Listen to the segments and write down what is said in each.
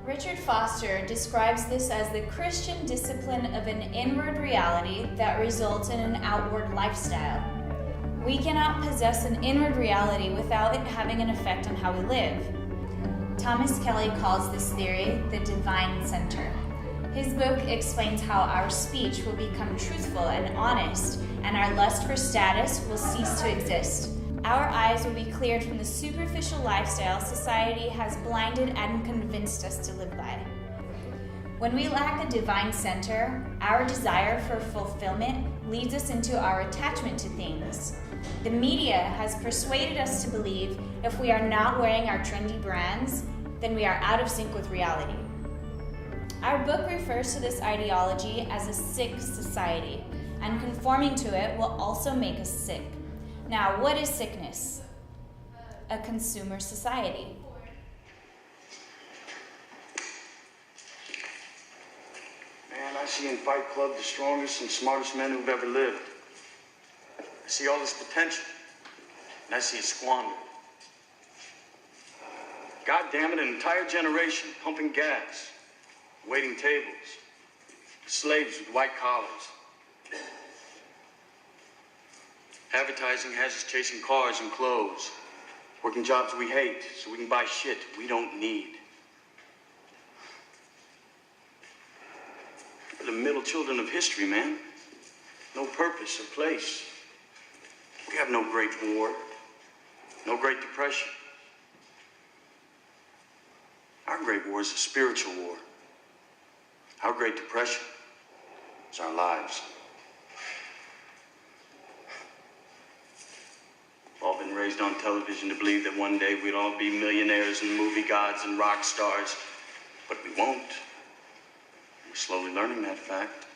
Richard Foster describes this as the Christian discipline of an inward reality that results in an outward lifestyle. We cannot possess an inward reality without it having an effect on how we live. Thomas Kelly calls this theory the divine center. His book explains how our speech will become truthful and honest, and our lust for status will cease to exist. Our eyes will be cleared from the superficial lifestyle society has blinded and convinced us to live by. When we lack a divine center, our desire for fulfillment leads us into our attachment to things. The media has persuaded us to believe if we are not wearing our trendy brands, then we are out of sync with reality. Our book refers to this ideology as a sick society, and conforming to it will also make us sick. Now, what is sickness? A consumer society. Man, I see in Fight Club the strongest and smartest men who've ever lived. I see all this potential, and I see it squandered. God damn it, an entire generation pumping gas, waiting tables, slaves with white collars. Advertising has us chasing cars and clothes, working jobs we hate so we can buy shit we don't need. We're the middle children of history, man. No purpose or place. We have no great war, no great depression. Our great war is a spiritual war. Our great depression is our lives. We've all been raised on television to believe that one day we'd all be millionaires and movie gods and rock stars, but we won't. We're slowly learning that fact.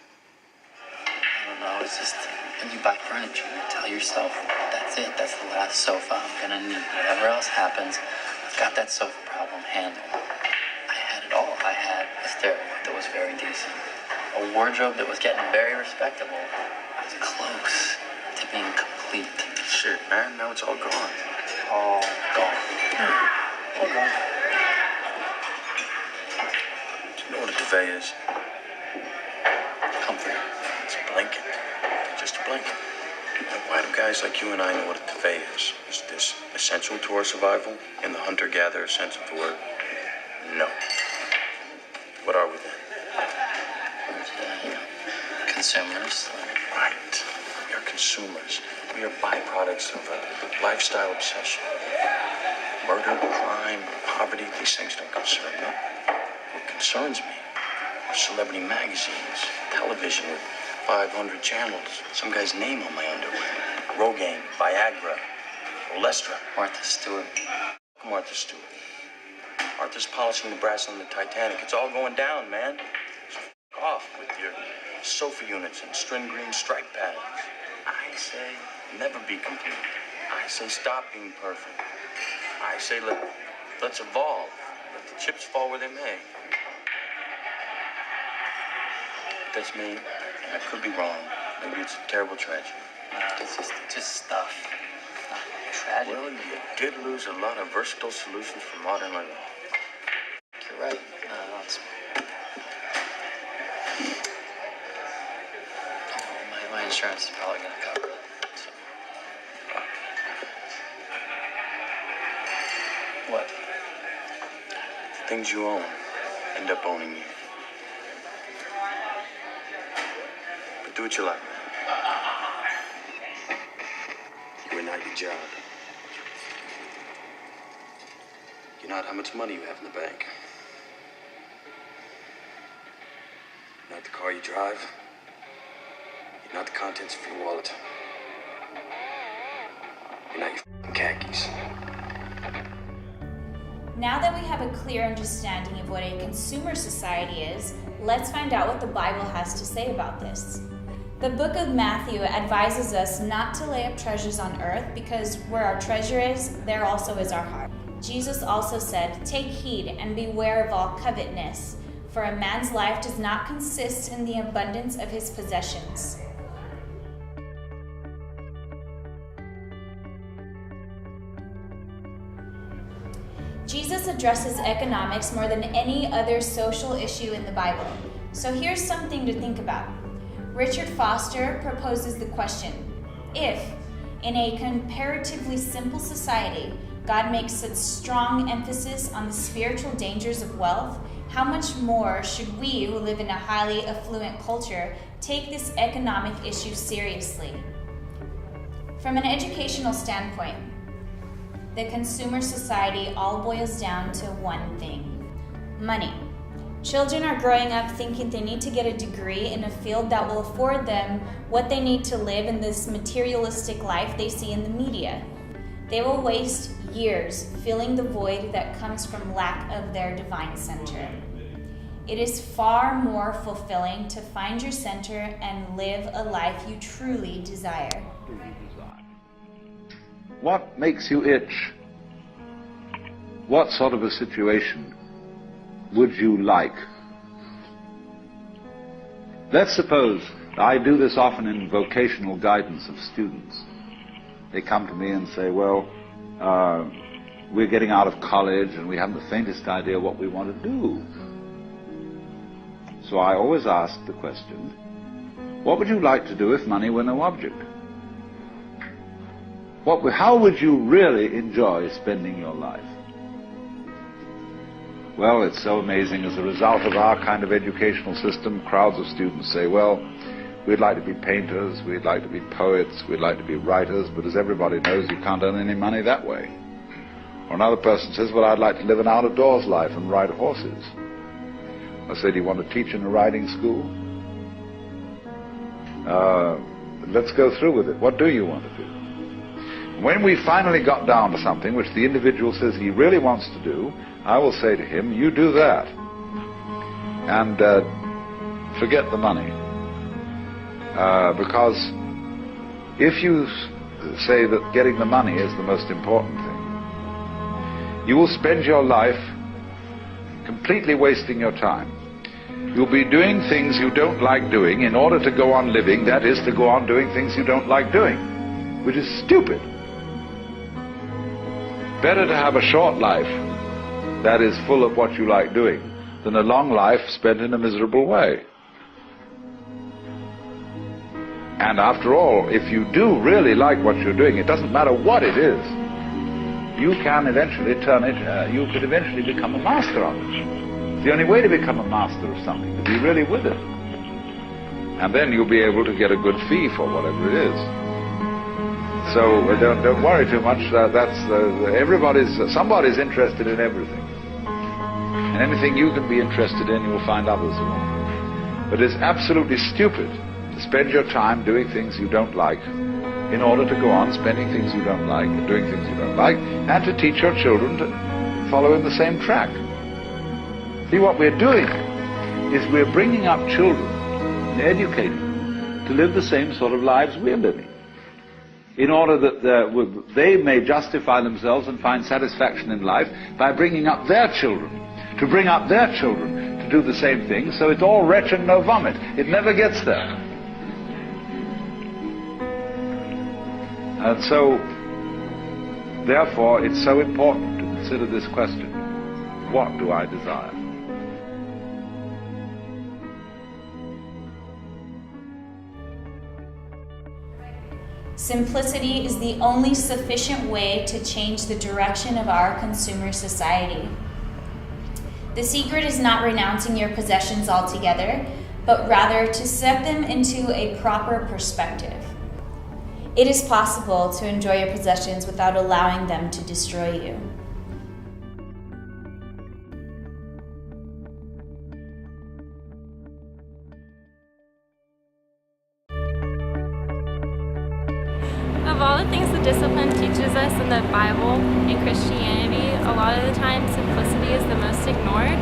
I don't know, it's just when you buy furniture, you tell yourself, that's it, that's the last sofa I'm gonna need. Whatever else happens, I've got that sofa problem handled. I had it all. I had a stairwell that was very decent, a wardrobe that was getting very respectable. I was close to being complete. Shit, man, now it's all gone. All gone. All gone. Do you know what a duvet is? Comfort. It's a blanket. Just a blanket. And why do guys like you and I know what a duvet is? Is this essential to our survival in the hunter-gatherer sense of the word? No. What are we then? Consumers. Right. We are consumers. We are byproducts of a lifestyle obsession. Murder, crime, poverty, these things don't concern me. What concerns me are celebrity magazines, television with 500 channels, some guy's name on my underwear, Rogaine, Viagra, Olestra. Martha Stewart. Martha Stewart. Martha's polishing the brass on the Titanic. It's all going down, man. So f*** off with your sofa units and string green stripe patterns. I say never be complete. I say stop being perfect. I say let's evolve. Let the chips fall where they may. That's me. I could be wrong. Maybe it's a terrible tragedy. It's just stuff. It's not tragedy. Well, you did lose a lot of versatile solutions for modern living. You're right. My insurance is probably going to cover it. So. What? The things you own end up owning you. But do what you like. You are not your job. You're not how much money you have in the bank. You're not the car you drive. You're not the contents of your wallet. You're not your f***ing khakis. Now that we have a clear understanding of what a consumer society is, let's find out what the Bible has to say about this. The book of Matthew advises us not to lay up treasures on earth because where our treasure is, there also is our heart. Jesus also said, "Take heed and beware of all covetousness, for a man's life does not consist in the abundance of his possessions." Jesus addresses economics more than any other social issue in the Bible. So here's something to think about. Richard Foster proposes the question, if, in a comparatively simple society, God makes such strong emphasis on the spiritual dangers of wealth, how much more should we, who live in a highly affluent culture, take this economic issue seriously? From an educational standpoint, the consumer society all boils down to one thing: money. Children are growing up thinking they need to get a degree in a field that will afford them what they need to live in this materialistic life they see in the media. They will waste years filling the void that comes from lack of their divine center. It is far more fulfilling to find your center and live a life you truly desire. What makes you itch? What sort of a situation would you like? Let's suppose, I do this often in vocational guidance of students. They come to me and say, well, we're getting out of college and we haven't the faintest idea what we want to do. So I always ask the question, what would you like to do if money were no object? How would you really enjoy spending your life? Well, it's so amazing. As a result of our kind of educational system, crowds of students say, well, we'd like to be painters, we'd like to be poets, we'd like to be writers, but as everybody knows, you can't earn any money that way. Or another person says, well, I'd like to live an out-of-doors life and ride horses. I say, do you want to teach in a riding school? Let's go through with it. What do you want to do? When we finally got down to something which the individual says he really wants to do, I will say to him, you do that. And forget the money. Because if you say that getting the money is the most important thing, you will spend your life completely wasting your time. You'll be doing things you don't like doing in order to go on living, that is, to go on doing things you don't like doing, which is stupid. Better to have a short life that is full of what you like doing than a long life spent in a miserable way. And after all, if you do really like what you're doing, it doesn't matter what it is, you can eventually turn it, you could eventually become a master of it. It's the only way to become a master of something, to be really with it. And then you'll be able to get a good fee for whatever it is. So don't worry too much. Somebody's interested in everything. And anything you can be interested in, you will find others who are. But it's absolutely stupid to spend your time doing things you don't like in order to go on spending things you don't like and doing things you don't like, and to teach your children to follow in the same track. See, what we're doing is we're bringing up children and educating them to live the same sort of lives we're living, in order that they may justify themselves and find satisfaction in life by bringing up their children, to bring up their children to do the same thing, so it's all wretch and no vomit. It never gets there. And so, therefore, it's so important to consider this question: what do I desire? Simplicity is the only sufficient way to change the direction of our consumer society. The secret is not renouncing your possessions altogether, but rather to set them into a proper perspective. It is possible to enjoy your possessions without allowing them to destroy you. Of all the things the discipline teaches us in the Bible and Christianity, a lot of the time simplicity is the most ignored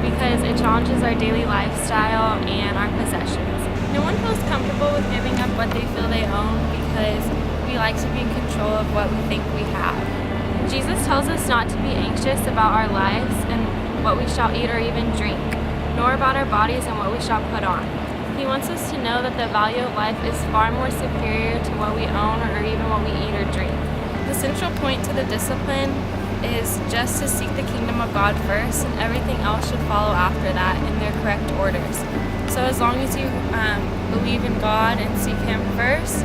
because it challenges our daily lifestyle and our possessions. No one feels comfortable with giving up what they feel they own because we like to be in control of what we think we have. Jesus tells us not to be anxious about our lives and what we shall eat or even drink, nor about our bodies and what we shall put on. He wants us to know that the value of life is far more superior to what we own or even what we eat or drink. The central point to the discipline is just to seek the kingdom of God first, and everything else should follow after that in their correct orders. So as long as you believe in God and seek Him first,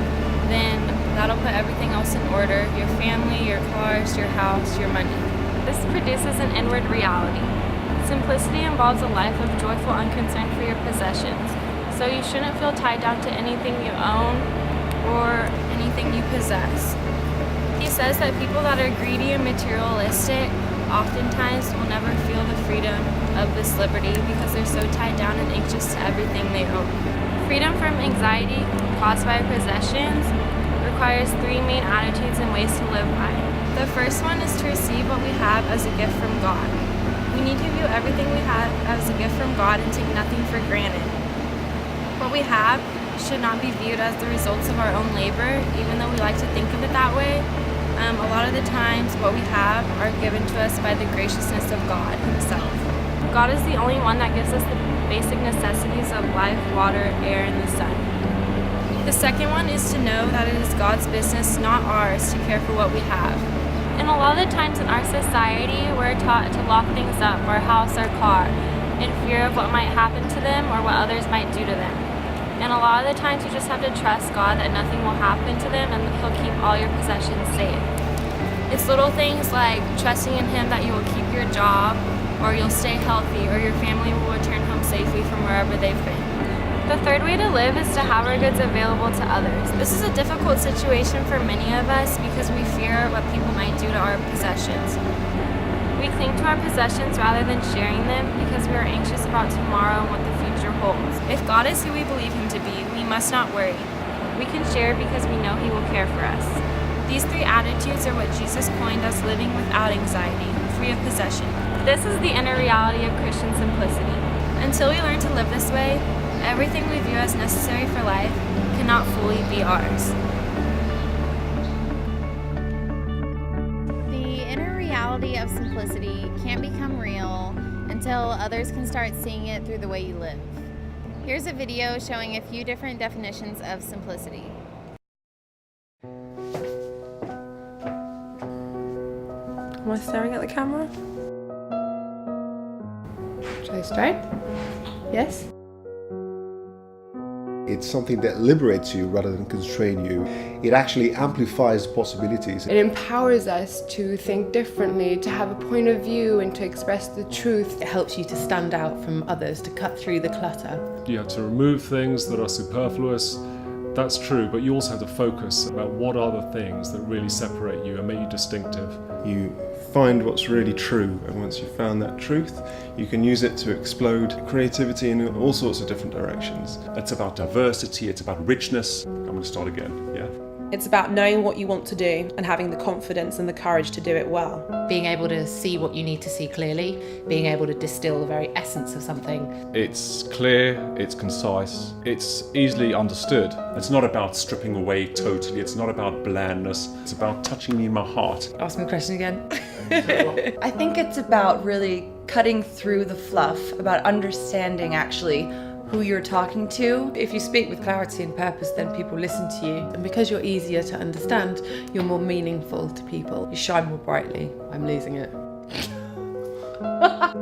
then that'll put everything else in order: your family, your cars, your house, your money. This produces an inward reality. Simplicity involves a life of joyful unconcern for your possessions. So you shouldn't feel tied down to anything you own or anything you possess. He says that people that are greedy and materialistic oftentimes will never feel the freedom of this liberty because they're so tied down and anxious to everything they own. Freedom from anxiety caused by possessions requires three main attitudes and ways to live by. The first one is to receive what we have as a gift from God. We need to view everything we have as a gift from God and take nothing for granted. What we have should not be viewed as the results of our own labor, even though we like to think of it that way. A lot of the times what we have are given to us by the graciousness of God Himself. God is the only one that gives us the basic necessities of life, water, air, and the sun. The second one is to know that it is God's business, not ours, to care for what we have. And a lot of the times in our society, we're taught to lock things up, our house, our car, in fear of what might happen to them or what others might do to them. And a lot of the times you just have to trust God that nothing will happen to them and He'll keep all your possessions safe. It's little things like trusting in Him that you will keep your job, or you'll stay healthy, or your family will return home safely from wherever they've been. The third way to live is to have our goods available to others. This is a difficult situation for many of us because we fear what people might do to our possessions. We cling to our possessions rather than sharing them because we are anxious about tomorrow and what the future holds. If God is who we believe Him to be, we must not worry. We can share because we know He will care for us. These three attitudes are what Jesus coined as living without anxiety, free of possession. This is the inner reality of Christian simplicity. Until we learn to live this way, everything we view as necessary for life cannot fully be ours. The inner reality of simplicity can't become real until others can start seeing it through the way you live. Here's a video showing a few different definitions of simplicity. Am I staring at the camera? Should I start? Yes? It's something that liberates you rather than constrain you. It actually amplifies possibilities. It empowers us to think differently, to have a point of view and to express the truth. It helps you to stand out from others, to cut through the clutter. You have to remove things that are superfluous. That's true, but you also have to focus about what are the things that really separate you and make you distinctive. You find what's really true, and once you've found that truth, you can use it to explode creativity in all sorts of different directions. It's about diversity, it's about richness. I'm going to start again, yeah? It's about knowing what you want to do and having the confidence and the courage to do it well. Being able to see what you need to see clearly, being able to distill the very essence of something. It's clear, it's concise, it's easily understood. It's not about stripping away totally, it's not about blandness, it's about touching me in my heart. Ask me a question again. I think it's about really cutting through the fluff, about understanding actually who you're talking to. If you speak with clarity and purpose, then people listen to you. And because you're easier to understand, you're more meaningful to people. You shine more brightly. I'm losing it. I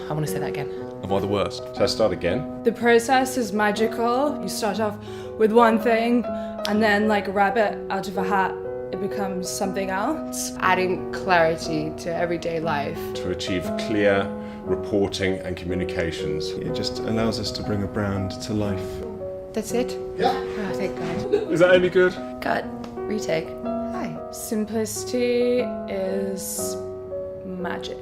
want to say that again. Am I the worst? Shall I start again? The process is magical. You start off with one thing, and then like a rabbit out of a hat, it becomes something else. Adding clarity to everyday life. To achieve clear reporting and communications. It just allows us to bring a brand to life. That's it? Yeah. Oh, thank God. Is that any good? Cut. Retake. Hi. Simplicity is magic.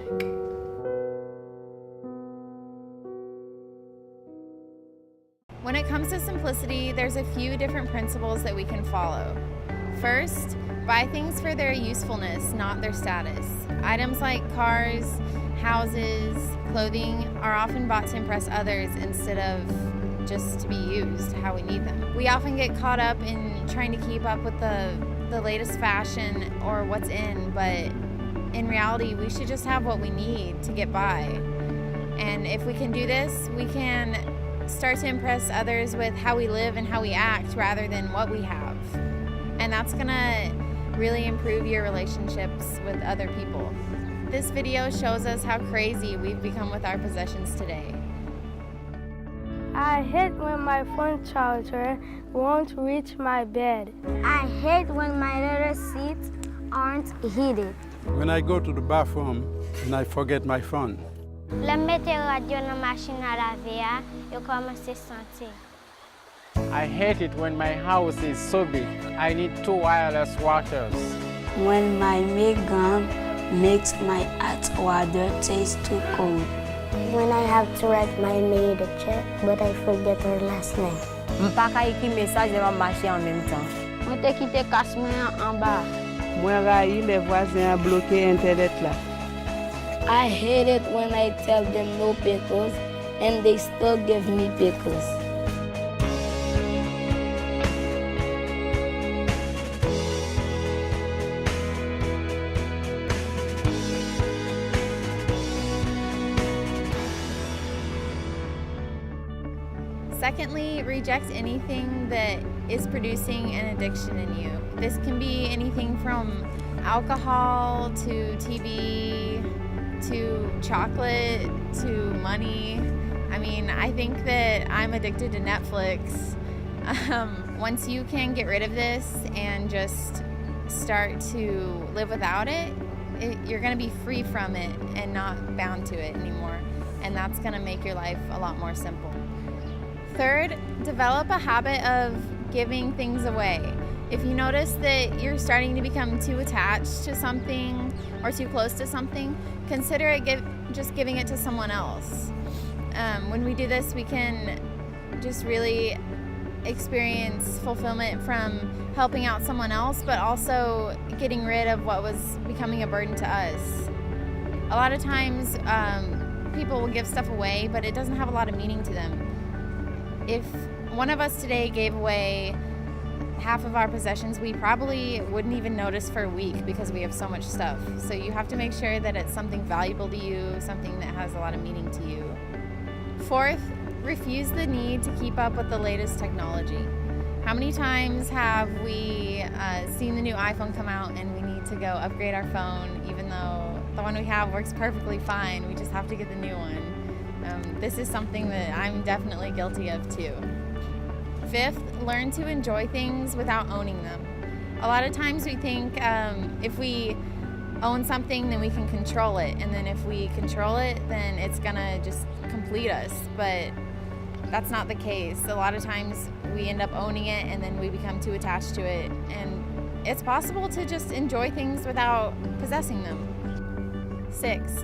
When it comes to simplicity, there's a few different principles that we can follow. First, buy things for their usefulness, not their status. Items like cars, houses, clothing are often bought to impress others instead of just to be used how we need them. We often get caught up in trying to keep up with the latest fashion or what's in, but in reality, we should just have what we need to get by. And if we can do this, we can start to impress others with how we live and how we act rather than what we have. And that's gonna really improve your relationships with other people. This video shows us how crazy we've become with our possessions today. I hate when my phone charger won't reach my bed. I hate when my little seats aren't heated. When I go to the bathroom and I forget my phone. Le mette radio dans machine à laver, yo commence sentir. I hate it when my house is so big. I need 2 wireless washers. When my gun makes my hot water taste too cold. When I have to write my maid a check, but I forget her last name. M'pa ka écrit message devant marcher en même temps. Moi te quitté casse-moi en bas. Moi raï les voisins bloqué internet là. I hate it when I tell them no pickles and they still give me pickles. Secondly, reject anything that is producing an addiction in you. This can be anything from alcohol to TV to chocolate to money. I mean, I think that I'm addicted to Netflix. Once you can get rid of this and just start to live without it, you're going to be free from it and not bound to it anymore. And that's going to make your life a lot more simple. Third, develop a habit of giving things away. If you notice that you're starting to become too attached to something or too close to something, consider just giving it to someone else. When we do this, we can just really experience fulfillment from helping out someone else, but also getting rid of what was becoming a burden to us. A lot of times, people will give stuff away, but it doesn't have a lot of meaning to them. If one of us today gave away half of our possessions, we probably wouldn't even notice for a week because we have so much stuff. So you have to make sure that it's something valuable to you, something that has a lot of meaning to you. Fourth, refuse the need to keep up with the latest technology. How many times have we seen the new iPhone come out and we need to go upgrade our phone even though the one we have works perfectly fine, we just have to get the new one. This is something that I'm definitely guilty of too. Fifth, learn to enjoy things without owning them. A lot of times we think if we own something, then we can control it. And then if we control it, then it's gonna just complete us. But that's not the case. A lot of times we end up owning it and then we become too attached to it. And it's possible to just enjoy things without possessing them. 6,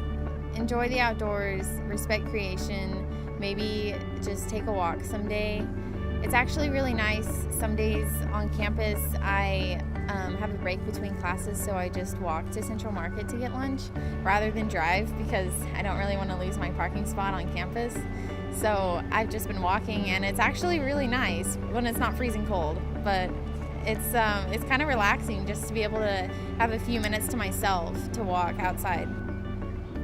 enjoy the outdoors, respect creation, maybe just take a walk someday. It's actually really nice. Some days on campus, I have a break between classes, so I just walk to Central Market to get lunch rather than drive because I don't really want to lose my parking spot on campus. So I've just been walking, and it's actually really nice when it's not freezing cold, but it's kind of relaxing just to be able to have a few minutes to myself to walk outside.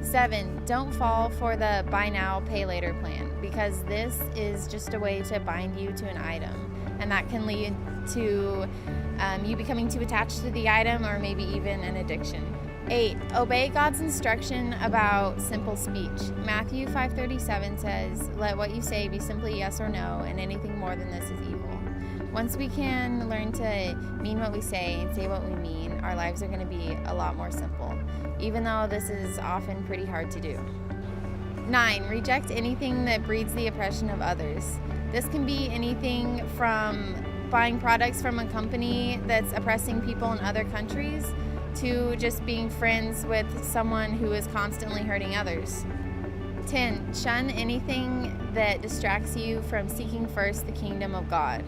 7, don't fall for the buy now, pay later plan because this is just a way to bind you to an item, and that can lead to you becoming too attached to the item or maybe even an addiction. 8, obey God's instruction about simple speech. Matthew 5:37 says, "Let what you say be simply yes or no, and anything more than this is evil." Once we can learn to mean what we say and say what we mean, our lives are going to be a lot more simple, even though this is often pretty hard to do. 9, reject anything that breeds the oppression of others. This can be anything from buying products from a company that's oppressing people in other countries to just being friends with someone who is constantly hurting others. 10, shun anything that distracts you from seeking first the kingdom of God.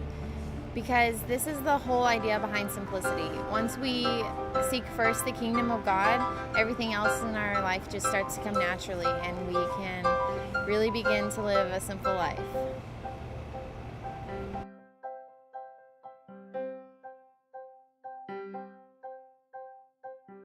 Because this is the whole idea behind simplicity. Once we seek first the kingdom of God, everything else in our life just starts to come naturally, and we can really begin to live a simple life.